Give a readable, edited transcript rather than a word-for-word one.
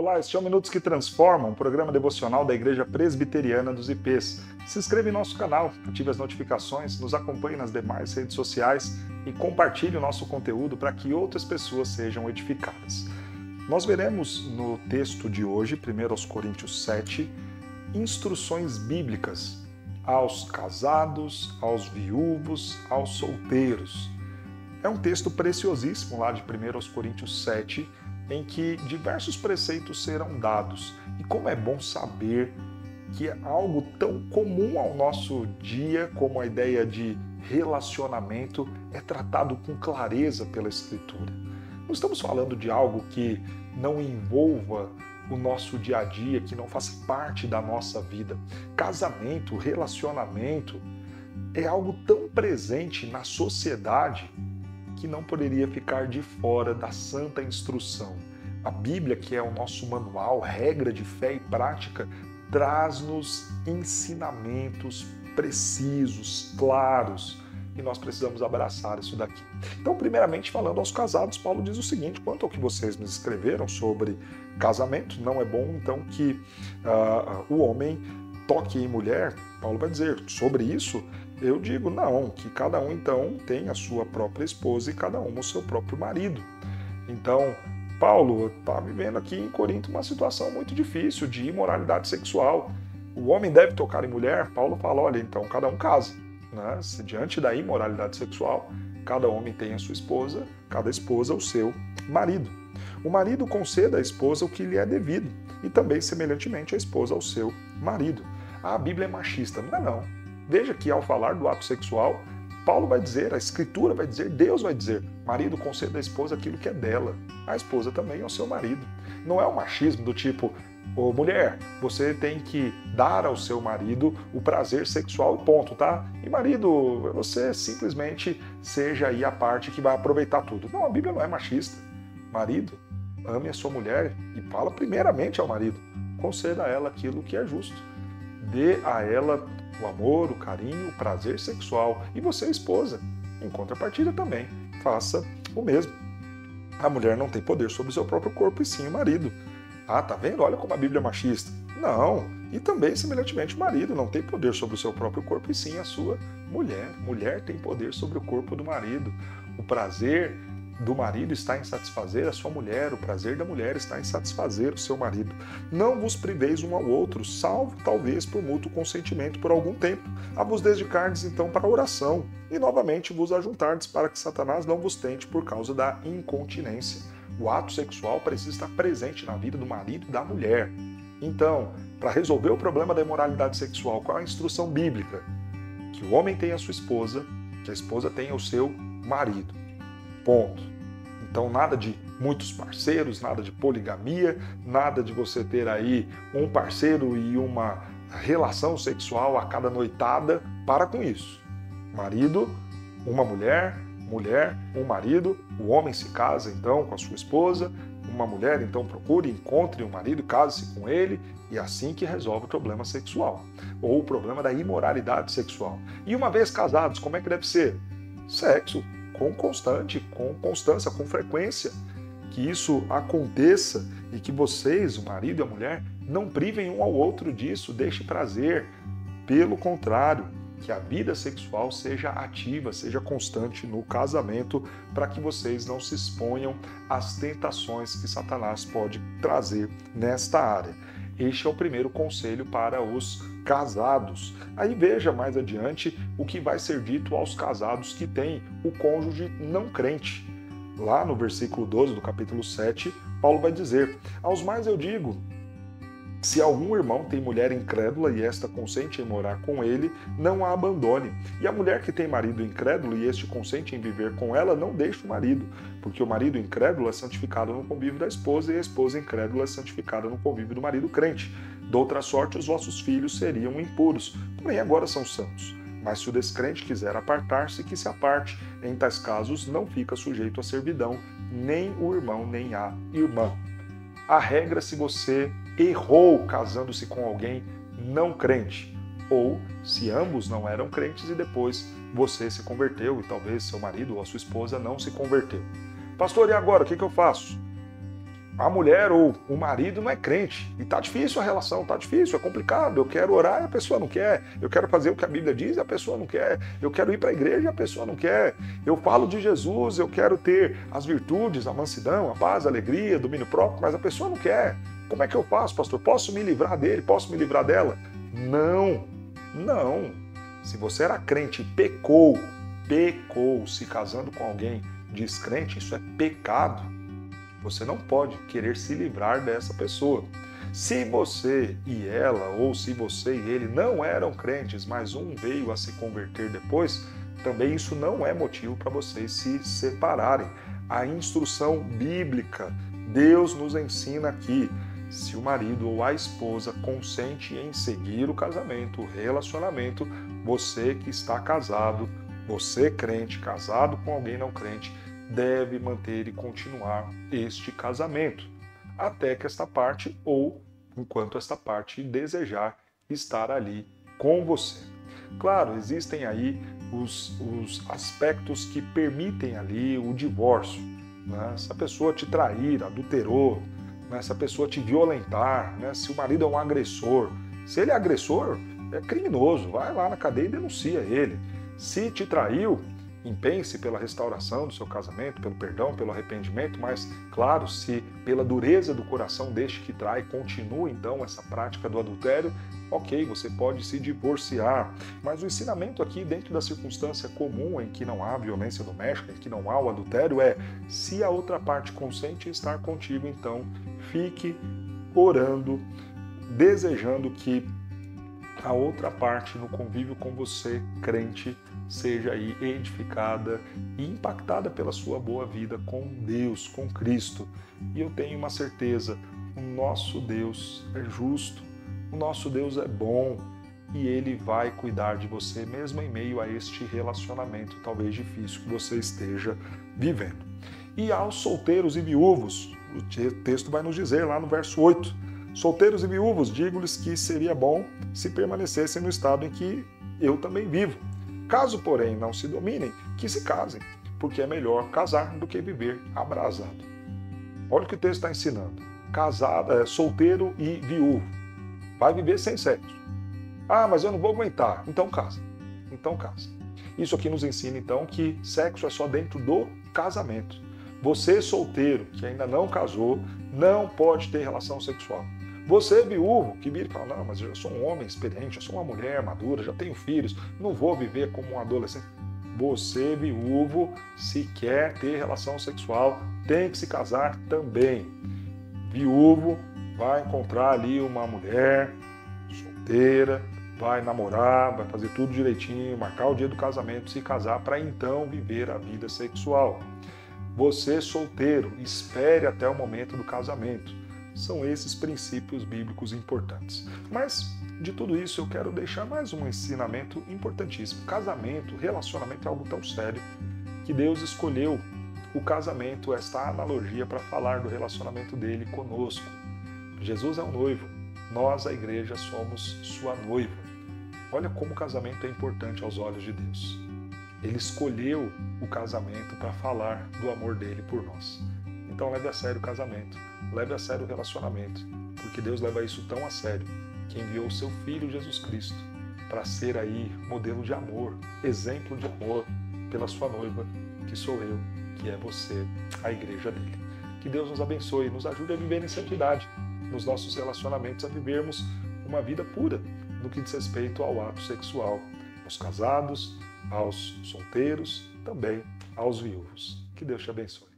Olá, este é o Minutos que Transformam, um programa devocional da Igreja Presbiteriana dos IPs. Se inscreva em nosso canal, ative as notificações, nos acompanhe nas demais redes sociais e compartilhe o nosso conteúdo para que outras pessoas sejam edificadas. Nós veremos no texto de hoje, 1 Coríntios 7, instruções bíblicas aos casados, aos viúvos, aos solteiros. É um texto preciosíssimo lá de 1 Coríntios 7, em que diversos preceitos serão dados. E como é bom saber que é algo tão comum ao nosso dia, como a ideia de relacionamento, é tratado com clareza pela Escritura. Não estamos falando de algo que não envolva o nosso dia a dia, que não faça parte da nossa vida. Casamento, relacionamento, é algo tão presente na sociedade que não poderia ficar de fora da santa instrução. A Bíblia, que é o nosso manual, regra de fé e prática, traz-nos ensinamentos precisos, claros, e nós precisamos abraçar isso daqui. Então, primeiramente, falando aos casados, Paulo diz o seguinte: quanto ao que vocês me escreveram sobre casamento, não é bom então que o homem toque em mulher. Paulo vai dizer, sobre isso, eu digo não, que cada um então tem a sua própria esposa e cada um o seu próprio marido. Então, Paulo está vivendo aqui em Corinto uma situação muito difícil de imoralidade sexual. O homem deve tocar em mulher? Paulo fala, olha, então cada um casa. Né? Se diante da imoralidade sexual, cada homem tem a sua esposa, cada esposa o seu marido. O marido conceda à esposa o que lhe é devido e também, semelhantemente, a esposa ao seu marido. A Bíblia é machista, não é não. Veja que ao falar do ato sexual, Paulo vai dizer, a Escritura vai dizer, Deus vai dizer, marido conceda à esposa aquilo que é dela, a esposa também ao seu marido. Não é o machismo do tipo, ô mulher, você tem que dar ao seu marido o prazer sexual e ponto, tá? E marido, você simplesmente seja aí a parte que vai aproveitar tudo. Não, a Bíblia não é machista. Marido, ame a sua mulher e fala primeiramente ao marido, conceda a ela aquilo que é justo. Dê a ela o amor, o carinho, o prazer sexual. E você, esposa, em contrapartida também, faça o mesmo. A mulher não tem poder sobre o seu próprio corpo e sim o marido. Ah, tá vendo? Olha como a Bíblia é machista. Não. E também, semelhantemente, o marido não tem poder sobre o seu próprio corpo e sim a sua mulher. Mulher tem poder sobre o corpo do marido. O prazer do marido está em satisfazer a sua mulher, o prazer da mulher está em satisfazer o seu marido. Não vos priveis um ao outro, salvo talvez por mútuo consentimento por algum tempo, a vos dedicardes então para a oração, e novamente vos ajuntardes para que Satanás não vos tente por causa da incontinência. O ato sexual precisa estar presente na vida do marido e da mulher. Então, para resolver o problema da imoralidade sexual, qual é a instrução bíblica? Que o homem tenha a sua esposa, que a esposa tenha o seu marido. Ponto. Então, nada de muitos parceiros, nada de poligamia, nada de você ter aí um parceiro e uma relação sexual a cada noitada. Para com isso. Marido, uma mulher, mulher, um marido. O homem se casa, então, com a sua esposa. Uma mulher, então, procure, encontre um marido, case-se com ele. E é assim que resolve o problema sexual. Ou o problema da imoralidade sexual. E uma vez casados, como é que deve ser? Sexo. Com constância, com frequência, que isso aconteça e que vocês, o marido e a mulher, não privem um ao outro disso, deixe prazer. Pelo contrário, que a vida sexual seja ativa, seja constante no casamento, para que vocês não se exponham às tentações que Satanás pode trazer nesta área. Este é o primeiro conselho para os casados. Aí veja mais adiante o que vai ser dito aos casados que têm o cônjuge não crente. Lá no versículo 12 do capítulo 7, Paulo vai dizer, aos mais eu digo, se algum irmão tem mulher incrédula e esta consente em morar com ele, não a abandone. E a mulher que tem marido incrédulo e este consente em viver com ela, não deixe o marido, porque o marido incrédulo é santificado no convívio da esposa e a esposa incrédula é santificada no convívio do marido crente. De outra sorte, os vossos filhos seriam impuros, porém agora são santos. Mas se o descrente quiser apartar-se, que se aparte. Em tais casos, não fica sujeito à servidão, nem o irmão, nem a irmã. A regra, se você errou casando-se com alguém não crente, ou se ambos não eram crentes e depois você se converteu e talvez seu marido ou a sua esposa não se converteu. Pastor, e agora, o que eu faço? a mulher ou o marido não é crente. E tá difícil a relação, tá difícil, é complicado. Eu quero orar e a pessoa não quer. Eu quero fazer o que a Bíblia diz e a pessoa não quer. Eu quero ir para a igreja e a pessoa não quer. Eu falo de Jesus, eu quero ter as virtudes, a mansidão, a paz, a alegria, domínio próprio, mas a pessoa não quer. Como é que eu faço, pastor? Posso me livrar dele? Posso me livrar dela? Não, não. Se você era crente e pecou se casando com alguém descrente, isso é pecado. Você não pode querer se livrar dessa pessoa. Se você e ela, ou se você e ele não eram crentes, mas um veio a se converter depois, também isso não é motivo para vocês se separarem. A instrução bíblica, Deus nos ensina aqui, se o marido ou a esposa consente em seguir o casamento, o relacionamento, você que está casado, você crente, casado com alguém não crente, deve manter e continuar este casamento, até que esta parte, ou enquanto esta parte desejar estar ali com você. Claro, existem aí os aspectos que permitem ali o divórcio. Né? Se a pessoa te trair, adulterou, né? Se a pessoa te violentar, né? Se o marido é um agressor, se ele é agressor, é criminoso, vai lá na cadeia e denuncia ele. Se te traiu, empenhe-se pela restauração do seu casamento, pelo perdão, pelo arrependimento, mas, claro, se pela dureza do coração deste que trai, continua então essa prática do adultério, ok, você pode se divorciar. Mas o ensinamento aqui, dentro da circunstância comum em que não há violência doméstica, em que não há o adultério, é: se a outra parte consente estar contigo, então fique orando, desejando que a outra parte no convívio com você, crente, seja aí edificada e impactada pela sua boa vida com Deus, com Cristo. E eu tenho uma certeza, o nosso Deus é justo, o nosso Deus é bom e Ele vai cuidar de você mesmo em meio a este relacionamento talvez difícil que você esteja vivendo. E aos solteiros e viúvos, o texto vai nos dizer lá no verso 8, solteiros e viúvos, digo-lhes que seria bom se permanecessem no estado em que eu também vivo. Caso, porém, não se dominem, que se casem, porque é melhor casar do que viver abrasado. Olha o que o texto está ensinando. Solteiro e viúvo. Vai viver sem sexo. Ah, mas eu não vou aguentar. Então casa. Então casa. Isso aqui nos ensina, então, que sexo é só dentro do casamento. Você, solteiro, que ainda não casou, não pode ter relação sexual. Você, viúvo, que vira e fala: não, mas eu sou um homem experiente, eu sou uma mulher madura, já tenho filhos, não vou viver como um adolescente. Você, viúvo, se quer ter relação sexual, tem que se casar também. Viúvo vai encontrar ali uma mulher solteira, vai namorar, vai fazer tudo direitinho, marcar o dia do casamento, se casar, para então viver a vida sexual. Você, solteiro, espere até o momento do casamento. São esses princípios bíblicos importantes. Mas, de tudo isso, eu quero deixar mais um ensinamento importantíssimo. Casamento, relacionamento é algo tão sério que Deus escolheu o casamento, esta analogia, para falar do relacionamento dele conosco. Jesus é o noivo, nós, a igreja, somos sua noiva. Olha como o casamento é importante aos olhos de Deus. Ele escolheu o casamento para falar do amor dele por nós. Então leve a sério o casamento, leve a sério o relacionamento, porque Deus leva isso tão a sério que enviou o seu Filho Jesus Cristo para ser aí modelo de amor, exemplo de amor pela sua noiva, que sou eu, que é você, a igreja dele. Que Deus nos abençoe e nos ajude a viver em santidade nos nossos relacionamentos, a vivermos uma vida pura no que diz respeito ao ato sexual, aos casados, aos solteiros, também aos viúvos. Que Deus te abençoe.